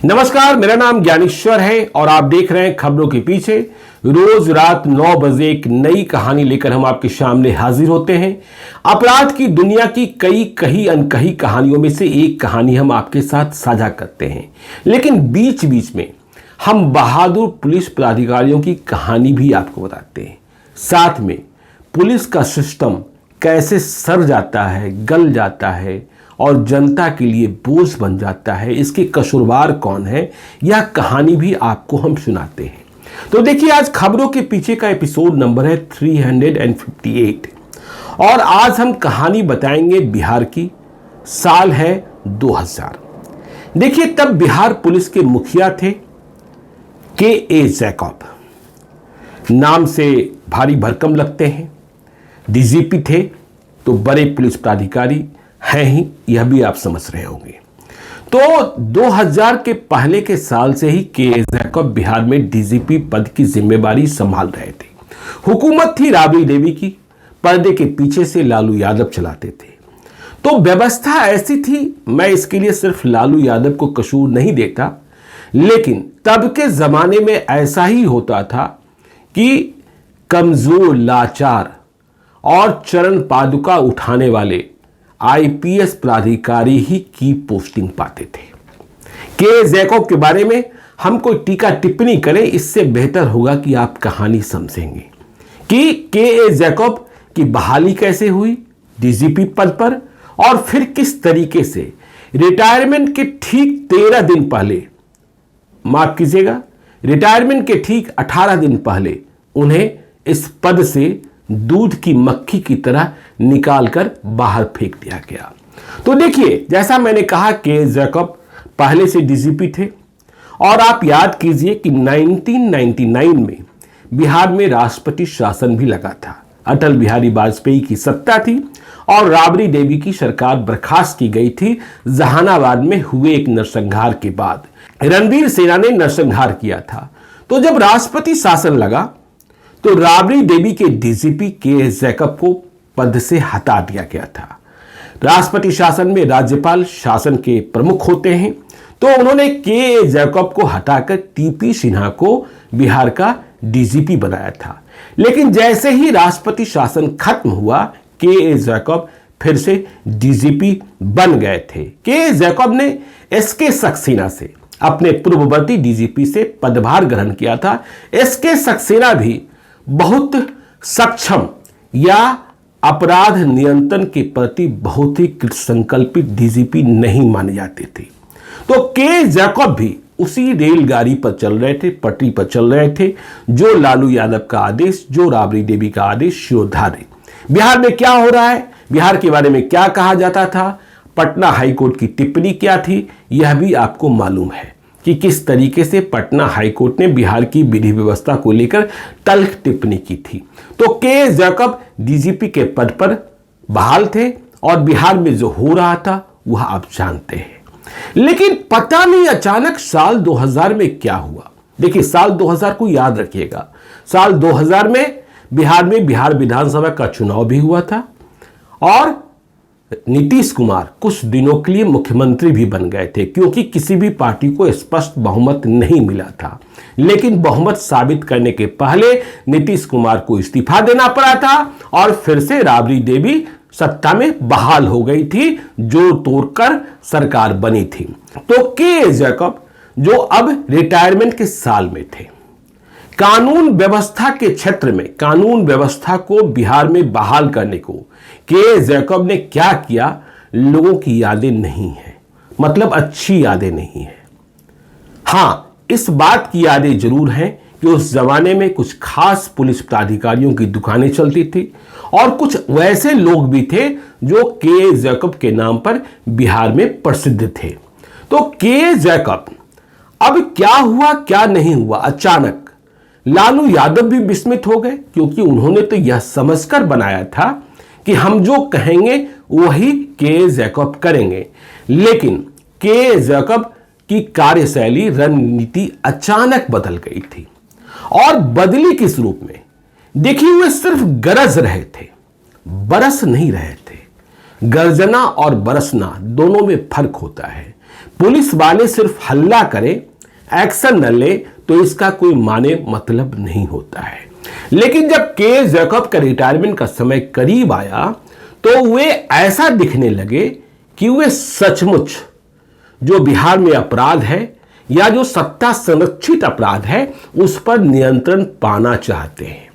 नमस्कार, मेरा नाम ज्ञानेश्वर है और आप देख रहे हैं खबरों के पीछे। रोज रात 9 बजे एक नई कहानी लेकर हम आपके सामने हाजिर होते हैं। अपराध की दुनिया की कई कही अनकही कहानियों में से एक कहानी हम आपके साथ साझा करते हैं, लेकिन बीच बीच में हम बहादुर पुलिस पदाधिकारियों की कहानी भी आपको बताते हैं। साथ में पुलिस का सिस्टम कैसे सड़ जाता है, गल जाता है और जनता के लिए बोझ बन जाता है, इसके कसूरवार कौन है, यह कहानी भी आपको हम सुनाते हैं। तो देखिए, आज खबरों के पीछे का एपिसोड नंबर है 358 और आज हम कहानी बताएंगे बिहार की। साल है 2000। देखिए, तब बिहार पुलिस के मुखिया थे के जैकब। नाम से भारी भरकम लगते हैं। डीजीपी थे तो बड़े पुलिस पदाधिकारी हैं ही, यह भी आप समझ रहे होंगे। तो 2000 के पहले के साल से ही के जैकब बिहार में डीजीपी पद की जिम्मेदारी संभाल रहे थे। हुकूमत थी राबड़ी देवी की, पर्दे के पीछे से लालू यादव चलाते थे। तो व्यवस्था ऐसी थी, मैं इसके लिए सिर्फ लालू यादव को कसूर नहीं देता, लेकिन तब के जमाने में ऐसा ही होता था कि कमजोर, लाचार और चरण पादुका उठाने वाले आईपीएस पदाधिकारी ही की पोस्टिंग पाते थे। के जैकब के बारे में हम कोई टीका टिप्पणी करें, इससे बेहतर होगा कि आप कहानी समझेंगे कि के जैकब की बहाली कैसे हुई डीजीपी पद पर, और फिर किस तरीके से रिटायरमेंट के ठीक 13 दिन पहले, माफ कीजिएगा, रिटायरमेंट के ठीक 18 दिन पहले उन्हें इस पद से दूध की मक्खी की तरह निकालकर बाहर फेंक दिया गया। तो देखिए, जैसा मैंने कहा के जैकब पहले से डीजीपी थे और आप याद कीजिए कि 1999 में बिहार में राष्ट्रपति शासन भी लगा था। अटल बिहारी वाजपेयी की सत्ता थी और राबड़ी देवी की सरकार बर्खास्त की गई थी। जहानाबाद में हुए एक नरसंहार के बाद रणवीर सेना ने नरसंहार किया था। तो जब राष्ट्रपति शासन लगा तो राबड़ी देवी के डीजीपी के जैकब को पद से हटा दिया गया था। राष्ट्रपति शासन में राज्यपाल शासन के प्रमुख होते हैं, तो उन्होंने के जैकब को हटाकर टीपी सिन्हा को बिहार का डीजीपी बनाया था। लेकिन जैसे ही राष्ट्रपति शासन खत्म हुआ, के जैकब फिर से डीजीपी बन गए थे। के जैकब ने एसके सक्सेना से, अपने पूर्ववर्ती डीजीपी से पदभार ग्रहण किया था। एसके सक्सेना भी बहुत सक्षम या अपराध नियंत्रण के प्रति बहुत ही कृतसंकल्पित डीजीपी नहीं माने जाते थे। तो के जैकब भी उसी रेलगाड़ी पर चल रहे थे, पटरी पर चल रहे थे, जो लालू यादव का आदेश, जो राबड़ी देवी का आदेश शिरोधार्य। बिहार में क्या हो रहा है, बिहार के बारे में क्या कहा जाता था, पटना हाईकोर्ट की टिप्पणी क्या थी, यह भी आपको मालूम है कि किस तरीके से पटना हाईकोर्ट ने बिहार की विधि व्यवस्था को लेकर तल्ख टिप्पणी की थी। तो के जैकब डीजीपी के पद पर बहाल थे और बिहार में जो हो रहा था वह आप जानते हैं। लेकिन पता नहीं अचानक साल 2000 में क्या हुआ। देखिए, साल 2000 को याद रखिएगा। साल 2000 में बिहार विधानसभा का चुनाव भी हुआ था और नीतीश कुमार कुछ दिनों के लिए मुख्यमंत्री भी बन गए थे, क्योंकि किसी भी पार्टी को स्पष्ट बहुमत नहीं मिला था। लेकिन बहुमत साबित करने के पहले नीतीश कुमार को इस्तीफा देना पड़ा था और फिर से राबड़ी देवी सत्ता में बहाल हो गई थी, जोड़ तोड़कर सरकार बनी थी। तो के जैकब, जो अब रिटायरमेंट के साल में थे, कानून व्यवस्था के क्षेत्र में कानून व्यवस्था को बिहार में बहाल करने को के जैकब ने क्या किया, लोगों की यादें नहीं है, मतलब अच्छी यादें नहीं है। हां, इस बात की यादें जरूर हैं कि उस जमाने में कुछ खास पुलिस पदाधिकारियों की दुकानें चलती थी और कुछ वैसे लोग भी थे जो के जैकब के नाम पर बिहार में प्रसिद्ध थे। तो के जैकब, अब क्या हुआ क्या नहीं हुआ, अचानक लालू यादव भी विस्मित हो गए, क्योंकि उन्होंने तो यह समझकर बनाया था कि हम जो कहेंगे वही के जैकब करेंगे। लेकिन के जैकब की कार्यशैली, रणनीति अचानक बदल गई थी। और बदली किस रूप में? देखिए, वे सिर्फ गरज रहे थे, बरस नहीं रहे थे। गर्जना और बरसना दोनों में फर्क होता है। पुलिस वाले सिर्फ हल्ला करें, एक्शन न ले तो इसका कोई माने मतलब नहीं होता है। लेकिन जब के जैकब का रिटायरमेंट का समय करीब आया तो वे ऐसा दिखने लगे कि वे सचमुच जो बिहार में अपराध है या जो सत्ता संरक्षित अपराध है उस पर नियंत्रण पाना चाहते हैं।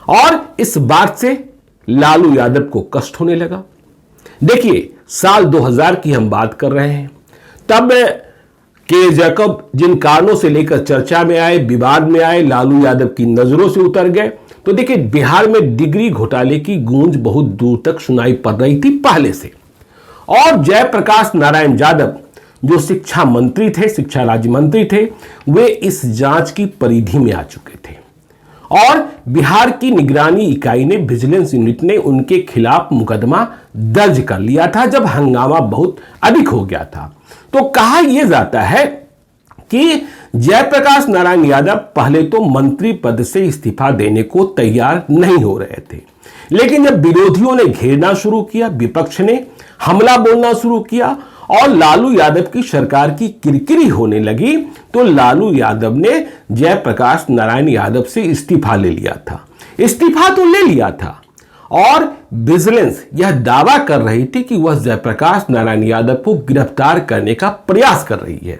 और इस बात से लालू यादव को कष्ट होने लगा। देखिए, साल 2000 की हम बात कर रहे हैं। तब के जैकब जिन कारणों से लेकर चर्चा में आए, विवाद में आए, लालू यादव की नजरों से उतर गए। तो देखिए, बिहार में डिग्री घोटाले की गूंज बहुत दूर तक सुनाई पड़ रही थी पहले से। और जयप्रकाश नारायण यादव जो शिक्षा मंत्री थे, शिक्षा राज्य मंत्री थे, वे इस जांच की परिधि में आ चुके थे। और बिहार की निगरानी इकाई ने, विजिलेंस यूनिट ने उनके खिलाफ मुकदमा दर्ज कर लिया था जब हंगामा बहुत अधिक हो गया था। तो कहा यह जाता है कि जयप्रकाश नारायण यादव पहले तो मंत्री पद से इस्तीफा देने को तैयार नहीं हो रहे थे, लेकिन जब विरोधियों ने घेरना शुरू किया, विपक्ष ने हमला बोलना शुरू किया और लालू यादव की सरकार की किरकिरी होने लगी, तो लालू यादव ने जयप्रकाश नारायण यादव से इस्तीफा ले लिया था। इस्तीफा तो ले लिया था और विजिलेंस यह दावा कर रही थी कि वह जयप्रकाश नारायण यादव को गिरफ्तार करने का प्रयास कर रही है।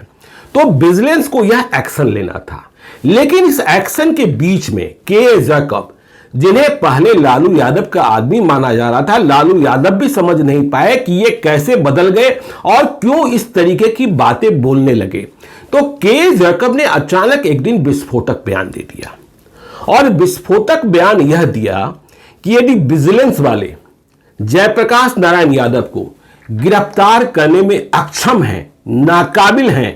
तो विजिलेंस को यह एक्शन लेना था। लेकिन इस एक्शन के बीच में के जैकब, जिन्हें पहले लालू यादव का आदमी माना जा रहा था, लालू यादव भी समझ नहीं पाए कि ये कैसे बदल गए और क्यों इस तरीके की बातें बोलने लगे। तो के जैकब ने अचानक एक दिन विस्फोटक बयान दे दिया। और विस्फोटक बयान यह दिया कि यदि विजिलेंस वाले जयप्रकाश नारायण यादव को गिरफ्तार करने में अक्षम हैं, नाकाबिल हैं,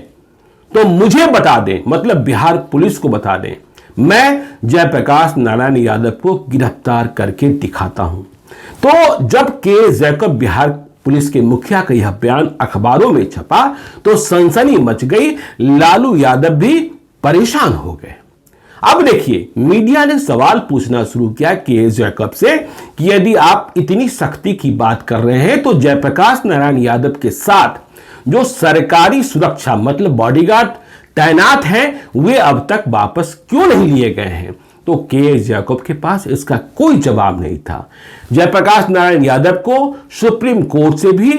तो मुझे बता दें, मतलब बिहार पुलिस को बता दें, मैं जयप्रकाश नारायण यादव को गिरफ्तार करके दिखाता हूं। तो जब के जैकब बिहार पुलिस के मुखिया का यह बयान अखबारों में छपा तो सनसनी मच गई। लालू यादव भी परेशान हो गए। अब देखिए, मीडिया ने सवाल पूछना शुरू किया के जैकब से कि यदि आप इतनी सख्ती की बात कर रहे हैं तो जयप्रकाश नारायण यादव के साथ जो सरकारी सुरक्षा मतलब बॉडीगार्ड तैनात हैं वे अब तक वापस क्यों नहीं लिए गए हैं। तो के जैकब के पास इसका कोई जवाब नहीं था। जयप्रकाश नारायण यादव को सुप्रीम कोर्ट से भी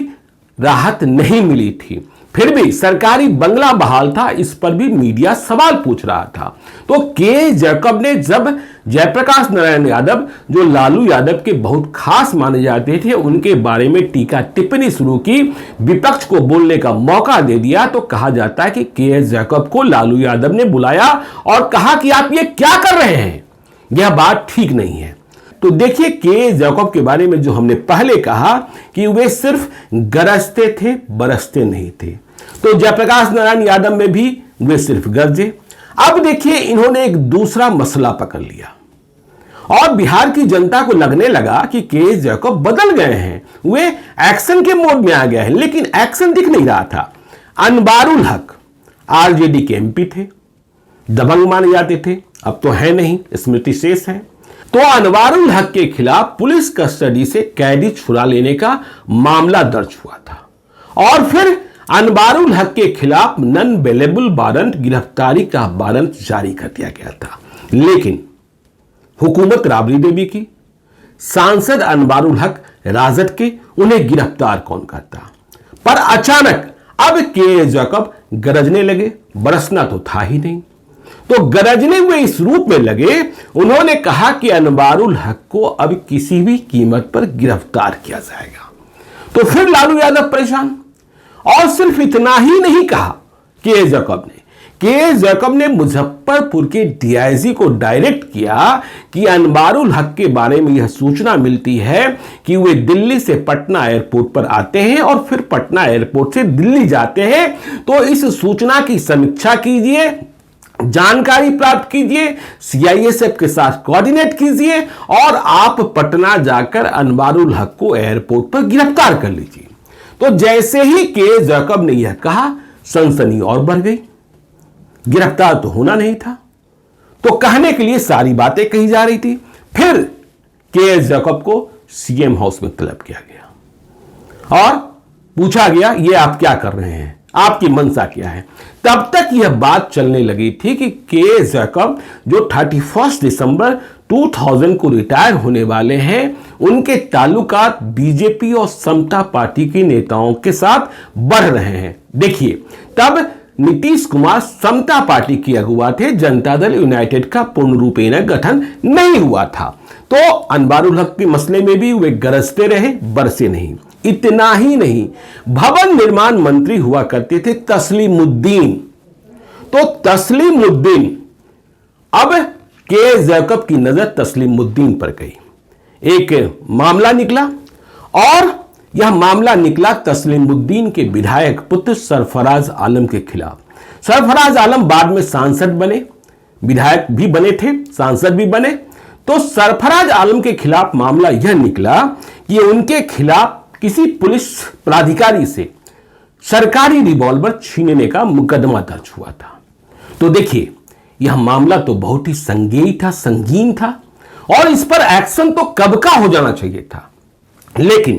राहत नहीं मिली थी, फिर भी सरकारी बंगला बहाल था, इस पर भी मीडिया सवाल पूछ रहा था। तो के जैकब ने जब जयप्रकाश नारायण यादव, जो लालू यादव के बहुत खास माने जाते थे, उनके बारे में टीका टिप्पणी शुरू की, विपक्ष को बोलने का मौका दे दिया, तो कहा जाता है कि के जैकब को लालू यादव ने बुलाया और कहा कि आप ये क्या कर रहे हैं, यह बात ठीक नहीं है। तो देखिए, के जैकब के बारे में जो हमने पहले कहा कि वे सिर्फ गरजते थे, बरसते नहीं थे, तो जयप्रकाश नारायण यादव में भी वे सिर्फ गरजे। अब देखिए, इन्होंने एक दूसरा मसला पकड़ लिया और बिहार की जनता को लगने लगा कि के जैकब बदल गए हैं, वे एक्शन के मोड में आ गए हैं। लेकिन एक्शन दिख नहीं रहा था। अनवारुल हक आरजेडी के एमपी थे, दबंग माने जाते थे, अब तो है नहीं, स्मृति शेष है। तो अनवारुल हक के खिलाफ पुलिस कस्टडी से कैदी छुड़ा लेने का मामला दर्ज हुआ था और फिर अनवारुल हक के खिलाफ नॉन बेलेबल वारंट, गिरफ्तारी का वारंट जारी कर दिया गया था। लेकिन हुकूमत राबड़ी देवी की, सांसद अनवारुल हक राजद के, उन्हें गिरफ्तार कौन करता। पर अचानक अब के जैकब गरजने लगे, बरसना तो था ही नहीं। तो गरजने हुए इस रूप में लगे, उन्होंने कहा कि अनवारुल हक को अब किसी भी कीमत पर गिरफ्तार किया जाएगा। तो फिर लालू यादव परेशान। और सिर्फ इतना ही नहीं कहा के जैकब ने मुजफ्फरपुर के डीआईजी को डायरेक्ट किया कि अनवारुल हक के बारे में यह सूचना मिलती है कि वे दिल्ली से पटना एयरपोर्ट पर आते हैं और फिर पटना एयरपोर्ट से दिल्ली जाते हैं, तो इस सूचना की समीक्षा कीजिए, जानकारी प्राप्त कीजिए, सीआईएसएफ के साथ कोऑर्डिनेट कीजिए और आप पटना जाकर अनवारुल हक को एयरपोर्ट पर गिरफ्तार कर लीजिए। तो जैसे ही के जैकब ने यह कहा, सनसनी और बढ़ गई। गिरफ्तार तो होना नहीं था, तो कहने के लिए सारी बातें कही जा रही थी। फिर के जैकब को सीएम हाउस में तलब किया गया और पूछा गया, ये आप क्या कर रहे हैं, आपकी मंशा क्या है। तब तक यह बात चलने लगी थी कि के जैकब जो 31 दिसंबर 2000 को रिटायर होने वाले हैं, उनके ताल्लुकात बीजेपी और समता पार्टी के नेताओं के साथ बढ़ रहे हैं। देखिए, तब नीतीश कुमार समता पार्टी की अगुवा थे, जनता दल यूनाइटेड का पूर्ण रूपेण गठन नहीं हुआ था। तो अनवारुल हक के मसले में भी वे गरजते रहे, बरसे नहीं। इतना ही नहीं, भवन निर्माण मंत्री हुआ करते थे तस्लीमुद्दीन। तो तस्लीमुद्दीन, अब के जैकब की नजर तस्लीमुद्दीन पर गई। एक मामला निकला और यह मामला निकला तस्लीमुद्दीन के विधायक पुत्र सरफराज आलम के खिलाफ। सरफराज आलम बाद में सांसद बने, विधायक भी बने थे, सांसद भी बने। तो सरफराज आलम के खिलाफ मामला यह निकला कि उनके खिलाफ किसी पुलिस प्राधिकारी से सरकारी रिवॉल्वर छीनने का मुकदमा दर्ज हुआ था। तो देखिए, यह मामला तो बहुत ही संगीन था और इस पर एक्शन तो कब का हो जाना चाहिए था, लेकिन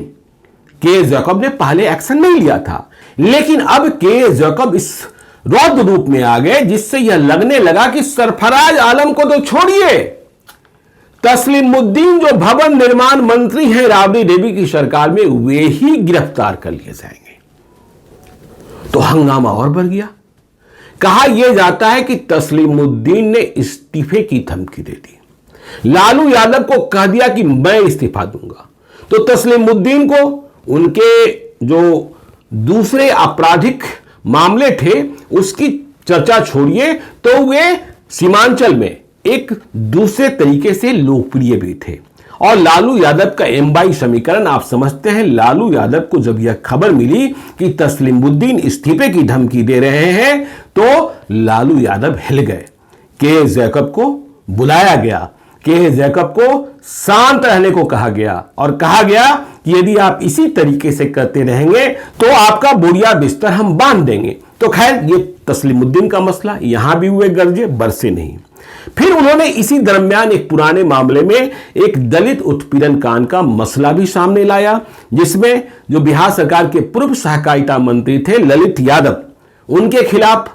के जैकब ने पहले एक्शन नहीं लिया था। लेकिन अब के जैकब इस रौद्र रूप में आ गए जिससे यह लगने लगा कि सरफराज आलम को तो छोड़िए, तस्लीमुद्दीन जो भवन निर्माण मंत्री हैं राबड़ी देवी की सरकार में, वे ही गिरफ्तार कर लिए जाएंगे। तो हंगामा और बढ़ गया। कहा यह जाता है कि तस्लीमुद्दीन ने इस्तीफे की धमकी दे दी, लालू यादव को कह दिया कि मैं इस्तीफा दूंगा। तो तस्लीमुद्दीन को उनके जो दूसरे आपराधिक मामले थे उसकी चर्चा छोड़िए, तो वे सीमांचल में एक दूसरे तरीके से लोकप्रिय भी थे। और लालू यादव का एमवाई समीकरण आप समझते हैं। लालू यादव को जब यह खबर मिली कि तस्लीमुद्दीन इस्तीफे की धमकी दे रहे हैं, तो लालू यादव हिल गए। के जैकब को बुलाया गया, के जैकब को शांत रहने को कहा गया और कहा गया कि यदि आप इसी तरीके से करते रहेंगे तो आपका बोरिया बिस्तर हम बांध देंगे। तो खैर, ये तस्लीमुद्दीन का मसला, यहां भी हुए गरजे, बरसे नहीं। फिर उन्होंने इसी दरमियान एक पुराने मामले में एक दलित उत्पीड़न कांड का मसला भी सामने लाया, जिसमें जो बिहार सरकार के पूर्व सहकारिता मंत्री थे ललित यादव, उनके खिलाफ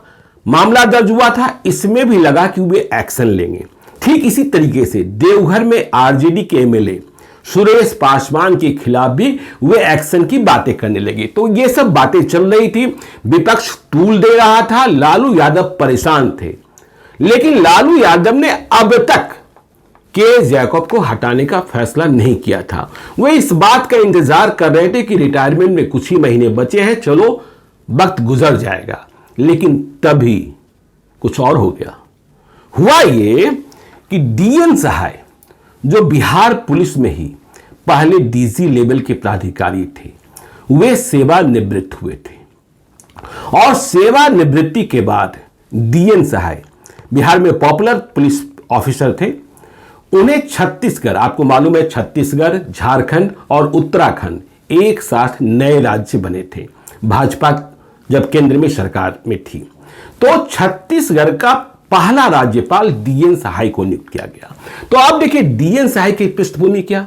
मामला दर्ज हुआ था। इसमें भी लगा कि वे एक्शन लेंगे। ठीक इसी तरीके से देवघर में आरजेडी के एमएलए सुरेश पासवान के खिलाफ भी वे एक्शन की बातें करने लगे। तो ये सब बातें चल रही थी, विपक्ष तूल दे रहा था, लालू यादव परेशान थे। लेकिन लालू यादव ने अब तक के जैकब को हटाने का फैसला नहीं किया था। वे इस बात का इंतजार कर रहे थे कि रिटायरमेंट में कुछ ही महीने बचे हैं, चलो वक्त गुजर जाएगा। लेकिन तभी कुछ और हो गया। हुआ ये कि डीएन सहाय, जो बिहार पुलिस में ही पहले डीजी लेवल के प्राधिकारी थे, वे सेवानिवृत्त हुए थे। और सेवानिवृत्ति के बाद डीएन सहाय बिहार में पॉपुलर पुलिस ऑफिसर थे। उन्हें छत्तीसगढ़, आपको मालूम है छत्तीसगढ़, झारखंड और उत्तराखंड एक साथ नए राज्य बने थे, भाजपा जब केंद्र में सरकार में थी। तो छत्तीसगढ़ का पहला राज्यपाल डीएन सहाय को नियुक्त किया गया। तो अब देखिए डीएन सहाय की पृष्ठभूमि क्या।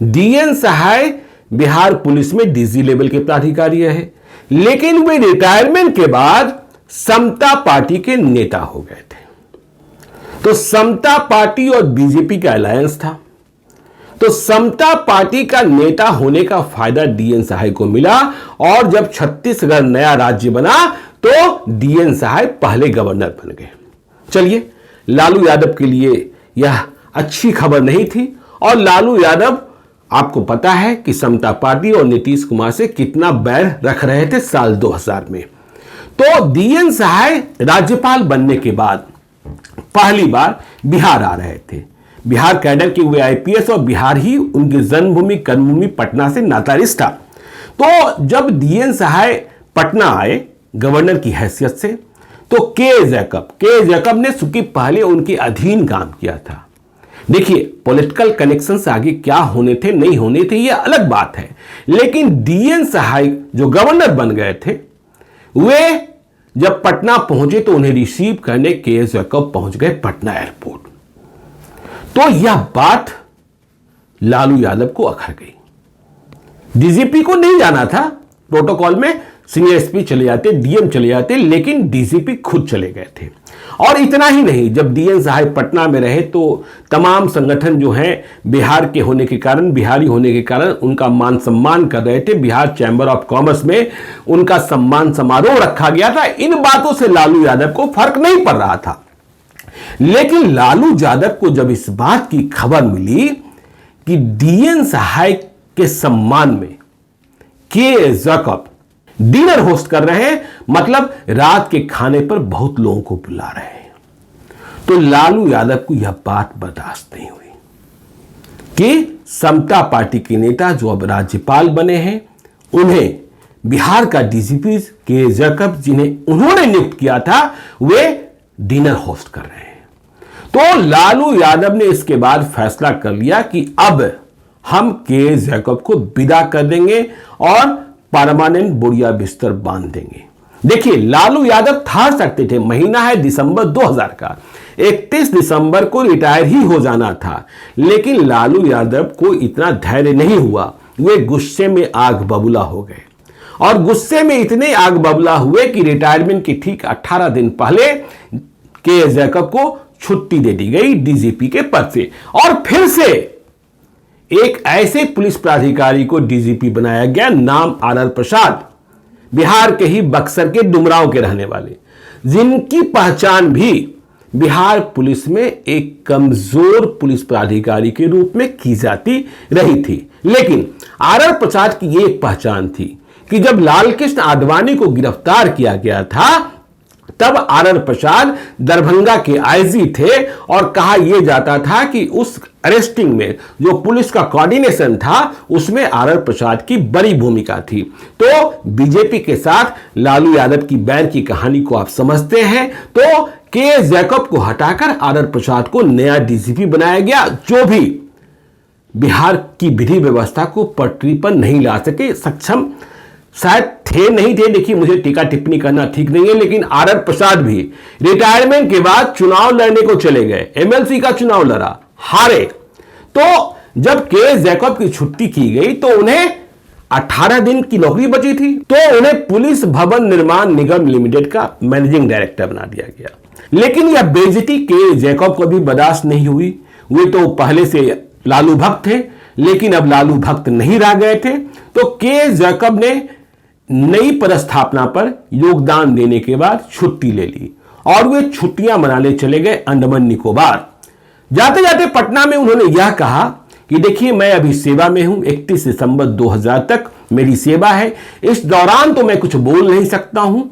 डीएन सहाय बिहार पुलिस में डीजी लेवल के प्राधिकारी रहे, लेकिन वे रिटायरमेंट के बाद समता पार्टी के नेता हो गए थे। तो समता पार्टी और बीजेपी का अलायंस था। तो समता पार्टी का नेता होने का फायदा डीएन सहाय को मिला और जब छत्तीसगढ़ नया राज्य बना तो डीएन सहाय पहले गवर्नर बन गए। चलिए, लालू यादव के लिए यह अच्छी खबर नहीं थी और लालू यादव, आपको पता है कि समता पार्टी और नीतीश कुमार से कितना बैर रख रहे थे साल 2000 में। तो डीएन सहाय राज्यपाल बनने के बाद पहली बार बिहार आ रहे थे। बिहार कैडर के हुए आईपीएस और बिहार ही उनकी जन्मभूमि कर्मभूमि पटना से नातारिश था। तो जब डीएन सहाय पटना आए गवर्नर की हैसियत से, तो के जैकब ने चूंकि पहले उनके अधीन काम किया था। देखिए, पॉलिटिकल कनेक्शन से आगे क्या होने थे नहीं होने थे यह अलग बात है, लेकिन डीएन सहाय जो गवर्नर बन गए थे, वे जब पटना पहुंचे तो उन्हें रिसीव करने के जैकब पहुंच गए पटना एयरपोर्ट। तो यह बात लालू यादव को अखर गई। डीजीपी को नहीं जाना था, प्रोटोकॉल में सीनियर एसपी चले जाते, डीएम चले जाते, लेकिन डीजीपी खुद चले गए थे। और इतना ही नहीं, जब डीएन साहब पटना में रहे तो तमाम संगठन जो हैं बिहार के होने के कारण, बिहारी होने के कारण उनका मान सम्मान कर रहे थे। बिहार चैंबर ऑफ कॉमर्स में उनका सम्मान समारोह रखा गया था। इन बातों से लालू यादव को फर्क नहीं पड़ रहा था। लेकिन लालू यादव को जब इस बात की खबर मिली कि डीएन साहब के सम्मान में के जैकब डिनर होस्ट कर रहे हैं, मतलब रात के खाने पर बहुत लोगों को बुला रहे हैं, तो लालू यादव को यह बात बर्दाश्त नहीं हुई कि समता पार्टी के नेता जो अब राज्यपाल बने हैं, उन्हें बिहार का डीजीपी के जैकब, जिन्हें उन्होंने नियुक्त किया था, वे डिनर होस्ट कर रहे हैं। तो लालू यादव ने इसके बाद फैसला कर लिया कि अब हम के जैकब को विदा कर देंगे और परमानेंट बोरिया बिस्तर बांध देंगे। देखिए, लालू यादव था सकते थे, महीना है दिसंबर 2000 का, 31 दिसंबर को रिटायर ही हो जाना था, लेकिन लालू यादव को इतना धैर्य नहीं हुआ। वे गुस्से में आग बबूला हो गए और गुस्से में इतने आग बबूला हुए कि रिटायरमेंट के ठीक 18 दिन पहले के जैकब को छुट्टी दे दी गई डीजीपी के पद से, और फिर से एक ऐसे पुलिस प्राधिकारी को डीजीपी बनाया गया, नाम आर प्रसाद, बिहार के ही बक्सर के डुमरांव के रहने वाले, जिनकी पहचान भी बिहार पुलिस में एक कमजोर पुलिस प्राधिकारी के रूप में की जाती रही थी। लेकिन आर प्रसाद की एक पहचान थी कि जब लालकृष्ण आडवाणी को गिरफ्तार किया गया था, तब आर प्रसाद दरभंगा के आईजी थे और कहा यह जाता था कि उस अरेस्टिंग में जो पुलिस का कोऑर्डिनेशन था, उसमें आर प्रसाद की बड़ी भूमिका थी। तो बीजेपी के साथ लालू यादव की बैर की कहानी को आप समझते हैं। तो के जैकब को हटाकर आर प्रसाद को नया डीजीपी बनाया गया, जो भी बिहार की विधि व्यवस्था को पटरी पर नहीं ला सके, सक्षम शायद थे नहीं थे, देखिए मुझे टीका टिप्पणी करना ठीक नहीं है, लेकिन आर प्रसाद भी रिटायरमेंट के बाद चुनाव लड़ने को चले गए, एमएलसी का चुनाव लड़ा, हारे। तो जब के जैकब की छुट्टी की गई तो उन्हें 18 दिन की नौकरी बची थी, तो उन्हें पुलिस भवन निर्माण निगम लिमिटेड का मैनेजिंग डायरेक्टर बना दिया गया। लेकिन यह बेइज्जती के जैकब को भी बर्दाश्त नहीं हुई। वे तो पहले से लालू भक्त थे, लेकिन अब लालू भक्त नहीं रह गए थे। तो के जैकब ने नई पदस्थापना पर योगदान देने के बाद छुट्टी ले ली और वे छुट्टियां मनाने चले गए अंडमान निकोबार। जाते जाते पटना में उन्होंने यह कहा कि देखिए, मैं अभी सेवा में हूं, 31 दिसंबर 2000 तक मेरी सेवा है, इस दौरान तो मैं कुछ बोल नहीं सकता हूं,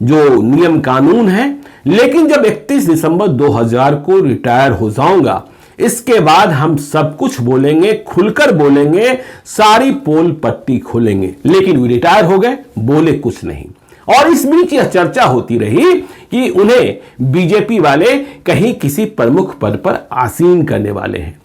जो नियम कानून है, लेकिन जब 31 दिसंबर 2000 को रिटायर हो जाऊंगा, इसके बाद हम सब कुछ बोलेंगे, खुलकर बोलेंगे, सारी पोल पट्टी खोलेंगे। लेकिन वे रिटायर हो गए, बोले कुछ नहीं। और इस बीच यह चर्चा होती रही कि उन्हें बीजेपी वाले कहीं किसी प्रमुख पद पर आसीन करने वाले हैं।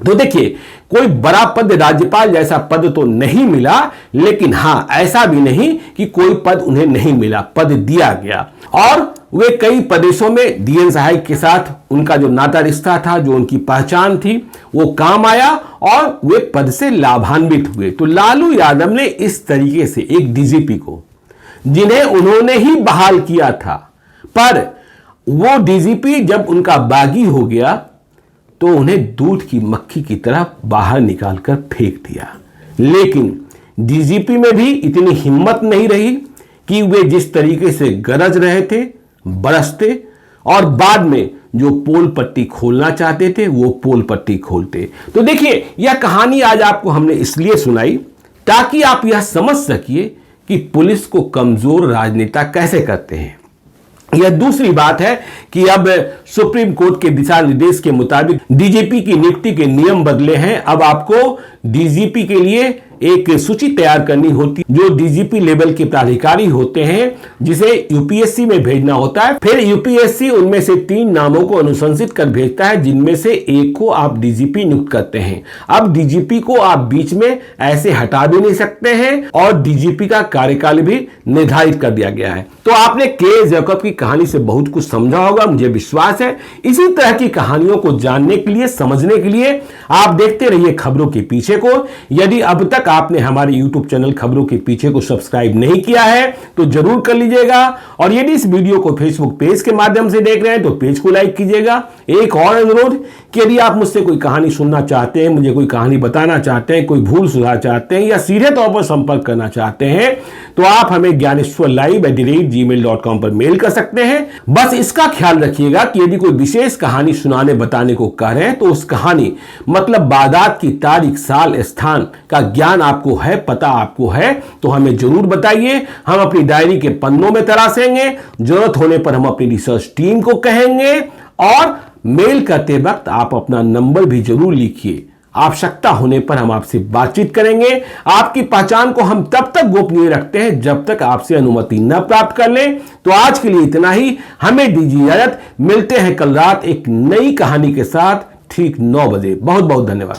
तो देखिए, कोई बड़ा पद, राज्यपाल जैसा पद तो नहीं मिला, लेकिन हां, ऐसा भी नहीं कि कोई पद उन्हें नहीं मिला, पद दिया गया। और वे कई प्रदेशों में डीएन साहब के साथ उनका जो नाता रिश्ता था, जो उनकी पहचान थी, वो काम आया और वे पद से लाभान्वित हुए। तो लालू यादव ने इस तरीके से एक डीजीपी को, जिन्हें उन्होंने ही बहाल किया था, पर वो डीजीपी जब उनका बागी हो गया तो उन्हें दूध की मक्खी की तरह बाहर निकालकर फेंक दिया। लेकिन डीजीपी में भी इतनी हिम्मत नहीं रही कि वे जिस तरीके से गरज रहे थे, बरसते और बाद में जो पोल पट्टी खोलना चाहते थे वो पोल पट्टी खोलते। तो देखिए, यह कहानी आज आपको हमने इसलिए सुनाई ताकि आप यह समझ सकिए कि पुलिस को कमजोर राजनेता कैसे करते हैं। यह दूसरी बात है कि अब सुप्रीम कोर्ट के दिशा निर्देश के मुताबिक डीजीपी की नियुक्ति के नियम बदले हैं। अब आपको डीजीपी के लिए एक सूची तैयार करनी होती, जो डीजीपी लेवल के प्राधिकारी होते हैं, जिसे यूपीएससी में भेजना होता है। फिर यूपीएससी उनमें से 3 नामों को अनुशंसित कर भेजता है, जिनमें से एक को आप डीजीपी नियुक्त करते हैं। अब डीजीपी को आप बीच में ऐसे हटा भी नहीं सकते हैं और डीजीपी का कार्यकाल भी निर्धारित कर दिया गया है। तो आपने के जैकब की कहानी से बहुत कुछ समझा होगा, मुझे विश्वास है। इसी तरह की कहानियों को जानने के लिए, समझने के लिए आप देखते रहिए खबरों के पीछे को। यदि अब तक आपने हमारे YouTube चैनल खबरों के पीछे को सब्सक्राइब नहीं किया है तो जरूर कर लीजिएगा। और यदि इस वीडियो को फेसबुक पेज के माध्यम से देख रहे हैं तो पेज को लाइक कीजिएगा। एक और अनुरोध कि यदि आप मुझसे कोई कहानी सुनना चाहते हैं, मुझे कोई कहानी बताना चाहते हैं, कोई भूल सुधार चाहते हैं या सीधे तौर पर संपर्क करना चाहते हैं तो आप हमें gyaneswarlive@gmail.com पर मेल कर सकते हैं। बस इसका ख्याल रखिएगा कि यदि कोई विशेष कहानी सुनाने बताने को कह रहे हैं तो उस कहानी मतलब वारदात की तारीख, साल, स्थान का ज्ञान आपको है, पता आपको है तो हमें जरूर बताइए। हम अपनी डायरी के पन्नों में तराशेंगे, जरूरत होने पर हम अपनी रिसर्च टीम को कहेंगे। और मेल करते वक्त आप अपना नंबर भी जरूर लिखिए, आवश्यकता होने पर हम आपसे बातचीत करेंगे। आपकी पहचान को हम तब तक गोपनीय रखते हैं जब तक आपसे अनुमति न प्राप्त कर लें। तो आज के लिए इतना ही, हमें दीजिए इजाजत। मिलते हैं कल रात एक नई कहानी के साथ ठीक 9 बजे। बहुत बहुत धन्यवाद।